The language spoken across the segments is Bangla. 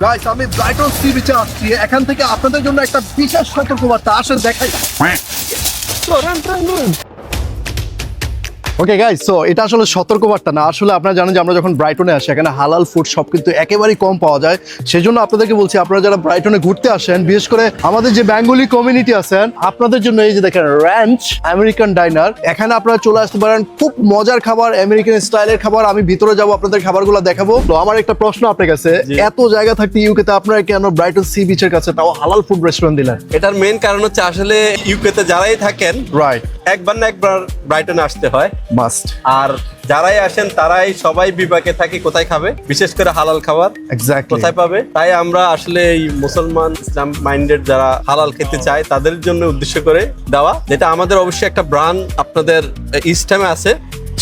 গাইস, আমি ব্রাইটন সি বিচে আসছি। এখান থেকে আপনাদের জন্য একটা বিশেষ সতর্কবার্তা। আসেন দেখাই। ওকে গাইস, সো এটা আসলে সতর্কবার্তা না, আসলে আপনারা জানেন যে আমরা যখন ব্রাইটনে আসি এখানে হালাল ফুড সব কিন্তু একেবারেই কম পাওয়া যায়। সেজন্য আপনাদেরকে বলছি, আপনারা যারা ব্রাইটনে ঘুরতে আসেন, বিশেষ করে আমাদের যে বেঙ্গলি কমিউনিটি আছেন, আপনাদের জন্য এই যে দেখেন র্যাঞ্চ আমেরিকান ডাইনার, এখানে আপনারা চলে আসতে পারেন। খুব মজার খাবার, আমেরিকান স্টাইলের খাবার। আমি ভিতরে যাবো, আপনাদের খাবারগুলো দেখাবো। তো আমার একটা প্রশ্ন আপনার কাছে, এত জায়গা থাকতে ইউকে তে আপনারা কেন ব্রাইটন সি বিচের কাছে তাও হালাল ফুড রেস্টুরেন্ট দিলেন? এটার মেইন কারণ হচ্ছে আসলে ইউকে তে যারাই থাকেন, রাইট, একবার না একবার ব্রাইটনে আসতে হয়, মাস্ট। আর যারাই আসেন তারাই সবাই বিভাগে থাকে কোথায় খাবে, বিশেষ করে হালাল খাবার এক্স্যাক্টলি কোথায় পাবে। তাই আমরা আসলে এই মুসলমান ইসলাম মাইন্ডেড যারা হালাল খেতে চায় তাদের জন্য উদ্দেশ্য করে দেওয়া, যেটা আমাদের অবশ্যই একটা ব্র্যান্ড আপনাদের ইস্টামে আছে,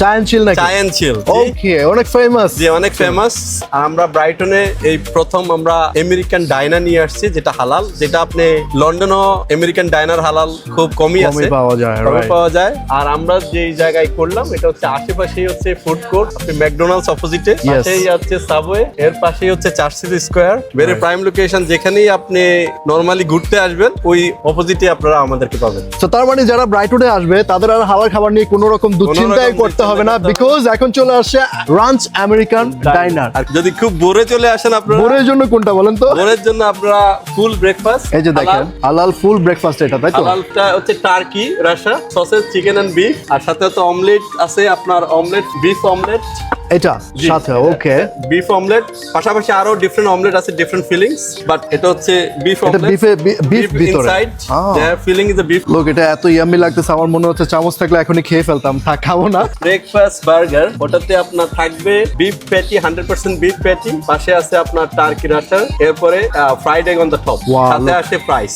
চাই এন্ড চিল নাকি? চাই এন্ড চিল। ওকে, অনেক ফেমাস। যে অনেক ফেমাস। আর আমরা ব্রাইটনে এই প্রথম আমরা আমেরিকান ডাইনার নিয়ে আসছি, যেটা হালাল, যেটা আপনি লন্ডনও আমেরিকান ডাইনার হালাল খুব কমই আছে, পাওয়া যায়, কমই right. পাওয়া যায়। আর আমরা যে জায়গায় করলাম এটা হচ্ছে আশেপাশেই হচ্ছে ফুড কোর্ট, আপনি ম্যাকডোনাল্ডস অপোজিটে, পাশেই হচ্ছে সাবওয়ে, এর পাশেই হচ্ছে Churchill square, very prime location. যেখানেই আপনি নরমালি ঘুরতে আসবেন ওই অপোজিটে আপনারা আমাদেরকে পাবেন। তো তার মানে যারা ব্রাইটনে আসবে তাদের আর হালাল খাবার নিয়ে কোনো রকম দুশ্চিন্তাই করতে হবে না, বিকজ এখন চলে আসছে রাঞ্চ আমেরিকান ডাইনার। আর যদি খুব বোরে চলে আসেন আপনারা, বোরের জন্য কোনটা বলেন তো? বোরের জন্য আপনারা ফুল ব্রেকফাস্ট, এই যে দেখেন হালাল ফুল ব্রেকফাস্ট, এটা তাই তো? হালালটা হচ্ছে turkey Russia sausage, chicken and beef, আর সাথে তো অমলেট আছে, আপনার অমলেট, বিফ অমলেট এটা সাথে। ওকে, বিফ অমলেট, পাশাপাশি আরো ডিফারেন্ট অমলেট আছে, ডিফারেন্ট ফিলিংস, বাট এটা হচ্ছে বিফ এটা অমলেট, বিফ ভিতরে। Inside there filling is the beef. লোক, এটা এত ইয়াম্মি লাগতেছে, আমার মনে হচ্ছে চামচ থাকলে এখনই খেয়ে ফেলতাম। থাক, খাবো না। ব্রেকফাস্ট বার্গার, ওটাতে আপনার থাকবে বিফ প্যাটি, 100% বিফ প্যাটি, পাশে আছে আপনার টার্কি রাশার, এরপরে fried egg on the top, Wow, সাথে look. আসে ফ্রাইস।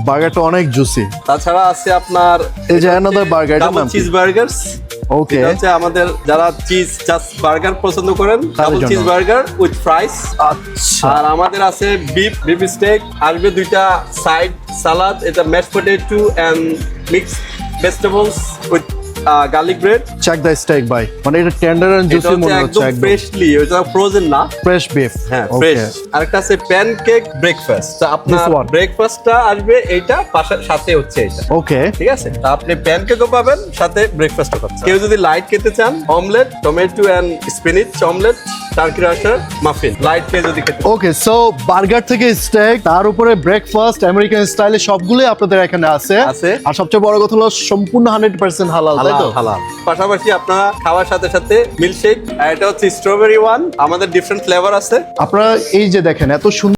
বার্গারটা অনেক জুসি। তাছাড়া আছে আপনার এই যে another burger, এটার ডাবল নাম কি? চিজ বার্গারস। ওকে, এটা হচ্ছে আমাদের যারা চিজ জাস্ট বার্গার পছন্দ করেন, ডাবল জন্য। Cheese burger with fries. আচ্ছা। আর আমাদের আছে বিফ স্টেক, আসবে দুইটা সাইড সালাদ, এটা mash potato and mixed vegetables with garlic bread. Check the steak ভাই, মানে এটা টেন্ডার এন্ড এটা জুসি হচ্ছে মনে হচ্ছে একদম একদম ফ্রেশলি, এটা ফ্রোজেন না, ফ্রেশ বিফ। হ্যাঁ ফ্রেশ। আরেকটা আছে প্যানকেক ব্রেকফাস্ট, তো আপনার This one. ব্রেকফাস্টটা আসবে এইটা, সাথে হচ্ছে এটা, ওকে। ঠিক আছে? তা আপনি প্যানকেকও পাবেন, সাথে ব্রেকফাস্টও পাবেন। কেউ যদি লাইট খেতে চান, omelette, tomato and spinach omelette, turkey rasher, muffin, light খেয়ে যদি খেতে চান। ওকে, সো বার্গার থেকে স্টেক, তার উপরে ব্রেকফাস্ট আমেরিকান স্টাইলে সবগুলোই আপনাদের এখানে আছে। আছে। আর সবচেয়ে বড় কথা হলো সম্পূর্ণ 100% হালাল, তাই তো? হালাল। পাশাপাশি আপনারা খাওয়ার সাথে সাথে মিল্কশেক, এটা হচ্ছে স্ট্রবেরি ওয়ান, আমাদের ডিফারেন্ট ফ্লেভার আছে। আপনারা এই যে দেখেন এত সুন্দর